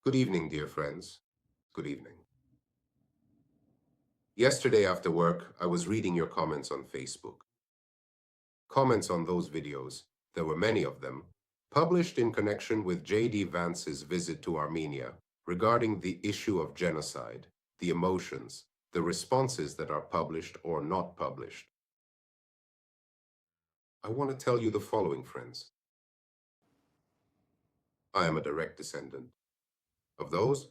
Good evening, dear friends. Good evening. Yesterday after work, I was reading your comments on Facebook. Comments on those videos, there were many of them, published in connection with J.D. Vance's visit to Armenia regarding the issue of genocide, the emotions, the responses that are published or not published. I want to tell you the following, friends. I am a direct descendant of those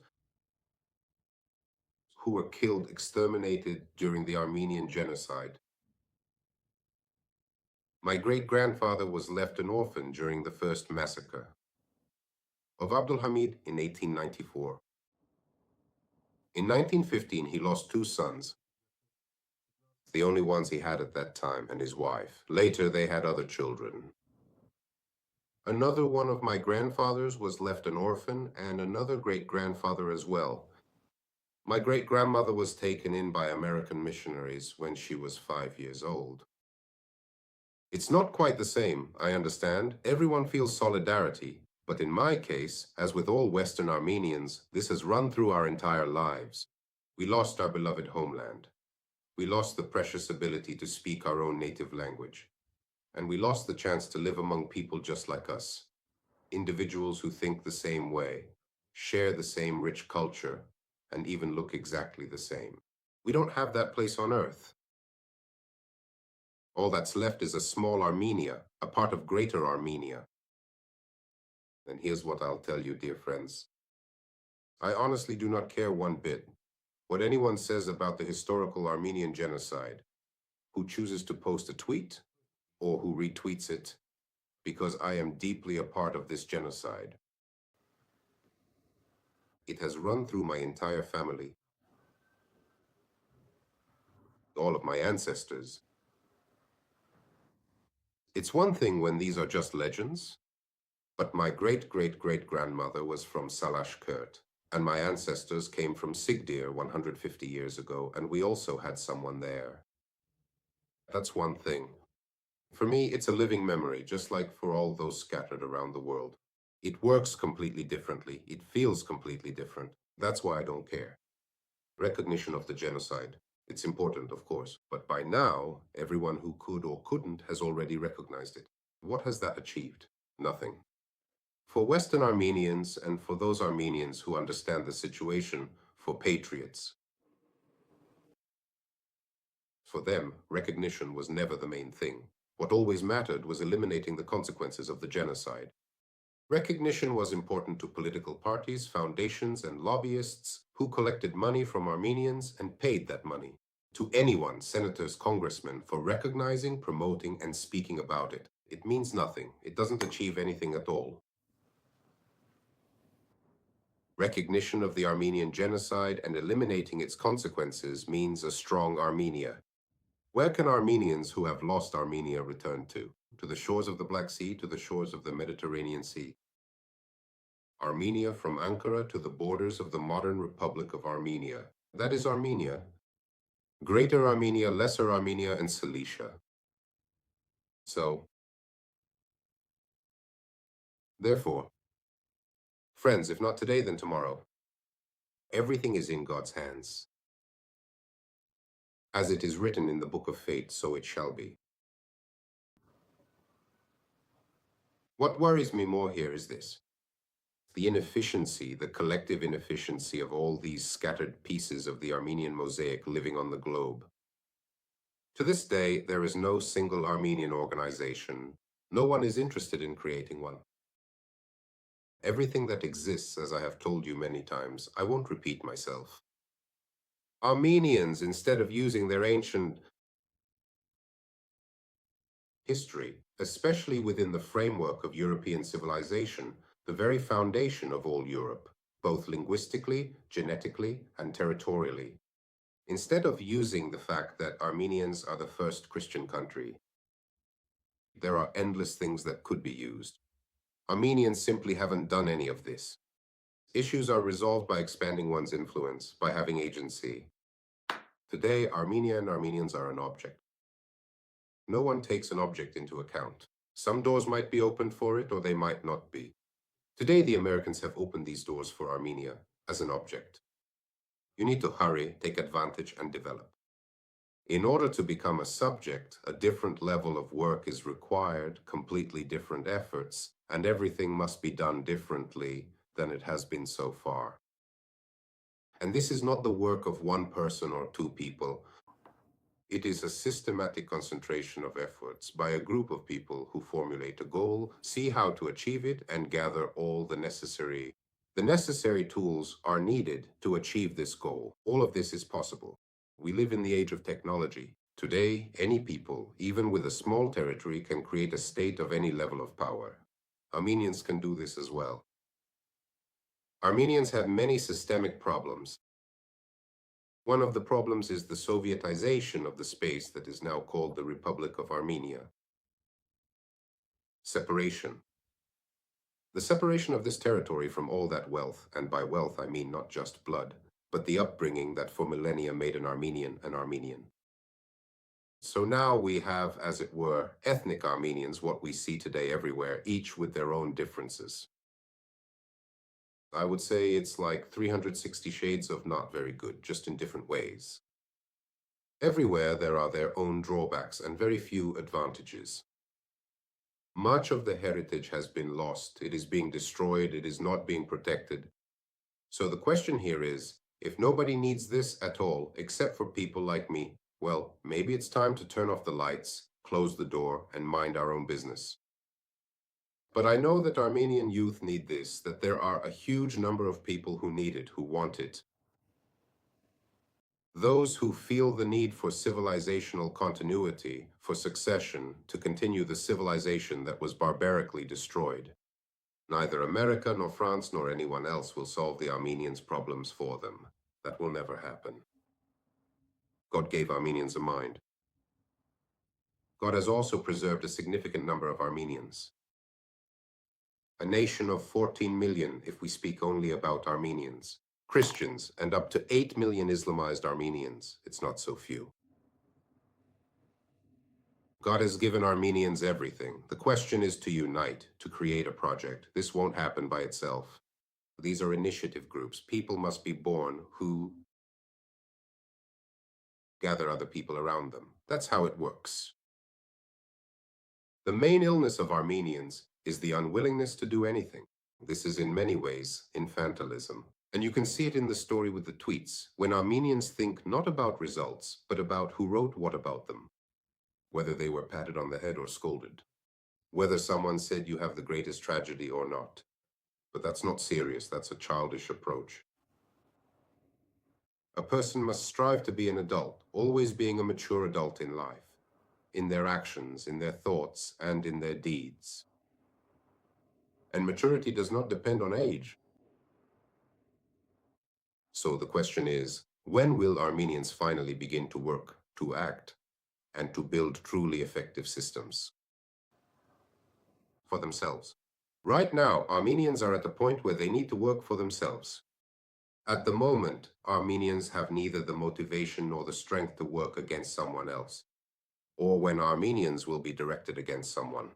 who were killed, exterminated during the Armenian Genocide. My great-grandfather was left an orphan during the first massacre of Abdul Hamid in 1894. In 1915, he lost two sons, the only ones he had at that time, and his wife. Later, they had other children. Another one of my grandfathers was left an orphan, and another great-grandfather as well. My great-grandmother was taken in by American missionaries when she was 5 years old. It's not quite the same, I understand. Everyone feels solidarity. But in my case, as with all Western Armenians, this has run through our entire lives. We lost our beloved homeland. We lost the precious ability to speak our own native language. And we lost the chance to live among people just like us. Individuals who think the same way, share the same rich culture, and even look exactly the same. We don't have that place on earth. All that's left is a small Armenia, a part of greater Armenia. And here's what I'll tell you, dear friends. I honestly do not care one bit what anyone says about the historical Armenian genocide, who chooses to post a tweet or who retweets it, because I am deeply a part of this genocide. It has run through my entire family, all of my ancestors. It's one thing when these are just legends, but my great-great-great-grandmother was from Salashkert, and my ancestors came from Sigdir 150 years ago, and we also had someone there. That's one thing. For me, it's a living memory, just like for all those scattered around the world. It works completely differently. It feels completely different. That's why I don't care. Recognition of the genocide. It's important, of course, but by now, everyone who could or couldn't has already recognized it. What has that achieved? Nothing. For Western Armenians and for those Armenians who understand the situation, for patriots, for them, recognition was never the main thing. What always mattered was eliminating the consequences of the genocide. Recognition was important to political parties, foundations, and lobbyists who collected money from Armenians and paid that money. To anyone, senators, congressmen, for recognizing, promoting, and speaking about it. It means nothing. It doesn't achieve anything at all. Recognition of the Armenian genocide and eliminating its consequences means a strong Armenia. Where can Armenians who have lost Armenia return to? To the shores of the Black Sea, to the shores of the Mediterranean Sea. Armenia from Ankara to the borders of the modern Republic of Armenia. That is Armenia. Greater Armenia, Lesser Armenia, and Cilicia. So, therefore, friends, if not today, then tomorrow. Everything is in God's hands. As it is written in the book of fate, so it shall be. What worries me more here is this. The inefficiency, the collective inefficiency of all these scattered pieces of the Armenian mosaic living on the globe. To this day, there is no single Armenian organization. No one is interested in creating one. Everything that exists, as I have told you many times, I won't repeat myself. Armenians, instead of using their ancient history, especially within the framework of European civilization, the very foundation of all Europe, both linguistically, genetically, and territorially. Instead of using the fact that Armenians are the first Christian country, there are endless things that could be used. Armenians simply haven't done any of this. Issues are resolved by expanding one's influence, by having agency. Today, Armenia and Armenians are an object. No one takes an object into account. Some doors might be opened for it, or they might not be. Today, the Americans have opened these doors for Armenia as an object. You need to hurry, take advantage, and develop. In order to become a subject, a different level of work is required, completely different efforts, and everything must be done differently than it has been so far. And this is not the work of one person or two people. It is a systematic concentration of efforts by a group of people who formulate a goal, see how to achieve it, and gather all the necessary. The necessary tools are needed to achieve this goal. All of this is possible. We live in the age of technology. Today, any people, even with a small territory, can create a state of any level of power. Armenians can do this as well. Armenians have many systemic problems. One of the problems is the Sovietization of the space that is now called the Republic of Armenia. Separation. The separation of this territory from all that wealth, and by wealth I mean not just blood, but the upbringing that for millennia made an Armenian an Armenian. So now we have, as it were, ethnic Armenians, what we see today everywhere, each with their own differences. I would say it's like 360 shades of not very good, just in different ways. Everywhere there are their own drawbacks and very few advantages. Much of the heritage has been lost. It is being destroyed. It is not being protected. So the question here is, if nobody needs this at all, except for people like me, well, maybe it's time to turn off the lights, close the door, and mind our own business. But I know that Armenian youth need this, that there are a huge number of people who need it, who want it. Those who feel the need for civilizational continuity, for succession, to continue the civilization that was barbarically destroyed. Neither America nor France nor anyone else will solve the Armenians' problems for them. That will never happen. God gave Armenians a mind. God has also preserved a significant number of Armenians. A nation of 14 million if we speak only about Armenians. Christians, and up to 8 million Islamized Armenians. It's not so few. God has given Armenians everything. The question is to unite, to create a project. This won't happen by itself. These are initiative groups. People must be born who gather other people around them. That's how it works. The main illness of Armenians is the unwillingness to do anything. This is in many ways infantilism. And you can see it in the story with the tweets, when Armenians think not about results, but about who wrote what about them, whether they were patted on the head or scolded, whether someone said you have the greatest tragedy or not. But that's not serious, that's a childish approach. A person must strive to be an adult, always being a mature adult in life, in their actions, in their thoughts, and in their deeds. And maturity does not depend on age. So the question is, when will Armenians finally begin to work, to act, and to build truly effective systems for themselves? Right now, Armenians are at the point where they need to work for themselves. At the moment, Armenians have neither the motivation nor the strength to work against someone else, or when Armenians will be directed against someone.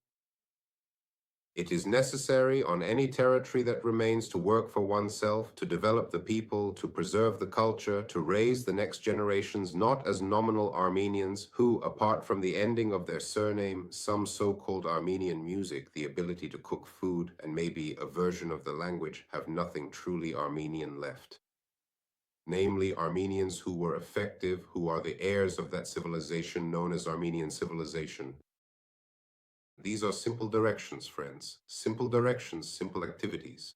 It is necessary on any territory that remains to work for oneself, to develop the people, to preserve the culture, to raise the next generations not as nominal Armenians who, apart from the ending of their surname, some so-called Armenian music, the ability to cook food, and maybe a version of the language, have nothing truly Armenian left. Namely, Armenians who were effective, who are the heirs of that civilization known as Armenian civilization. These are simple directions, friends. Simple directions, simple activities.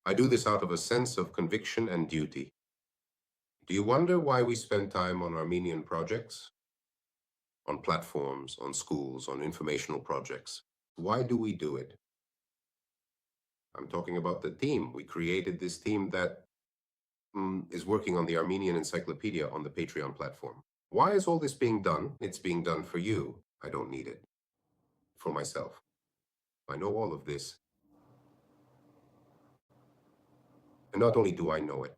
I do this out of a sense of conviction and duty. Do you wonder why we spend time on Armenian projects? On platforms, on schools, on informational projects. Why do we do it? I'm talking about the team. We created this team that is working on the Armenian Encyclopedia on the Patreon platform. Why is all this being done? It's being done for you. I don't need it. For myself. I know all of this. And not only do I know it,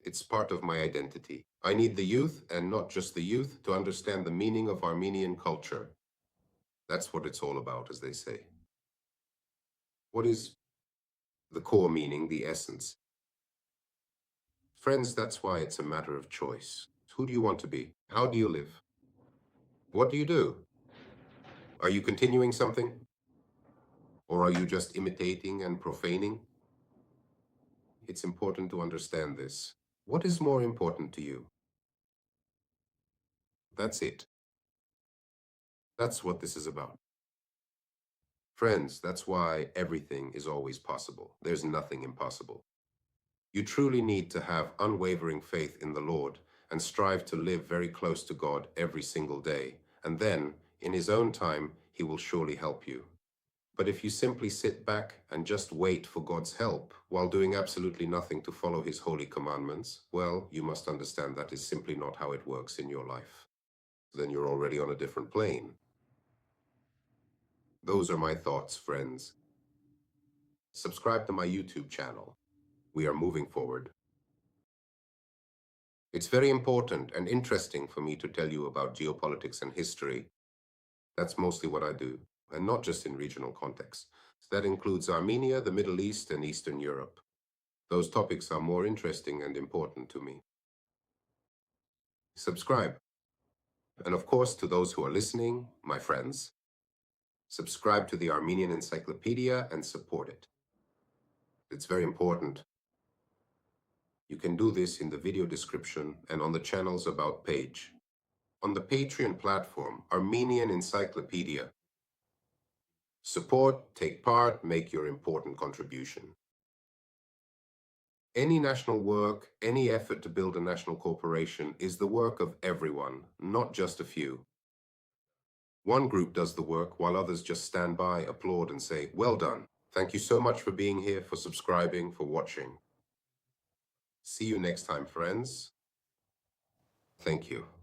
it's part of my identity. I need the youth, and not just the youth, to understand the meaning of Armenian culture. That's what it's all about, as they say. What is The core meaning, the essence. Friends, that's why it's a matter of choice. Who do you want to be? How do you live? What do you do? Are you continuing something? Or are you just imitating and profaning? It's important to understand this. What is more important to you? That's it. That's what this is about. Friends, that's why everything is always possible. There's nothing impossible. You truly need to have unwavering faith in the Lord and strive to live very close to God every single day. And then, in His own time, He will surely help you. But if you simply sit back and just wait for God's help while doing absolutely nothing to follow His holy commandments, well, you must understand that is simply not how it works in your life. Then you're already on a different plane. Those are my thoughts, friends. Subscribe to my YouTube channel. We are moving forward. It's very important and interesting for me to tell you about geopolitics and history. That's mostly what I do, and not just in regional contexts. That includes Armenia, the Middle East, and Eastern Europe. Those topics are more interesting and important to me. Subscribe. And of course, to those who are listening, my friends, subscribe to the Armenian Encyclopedia and support it. It's very important. You can do this in the video description and on the channel's About page. On the Patreon platform, Armenian Encyclopedia. Support, take part, make your important contribution. Any national work, any effort to build a national corporation is the work of everyone, not just a few. One group does the work while others just stand by, applaud, and say, "Well done." Thank you so much for being here, for subscribing, for watching. See you next time, friends. Thank you.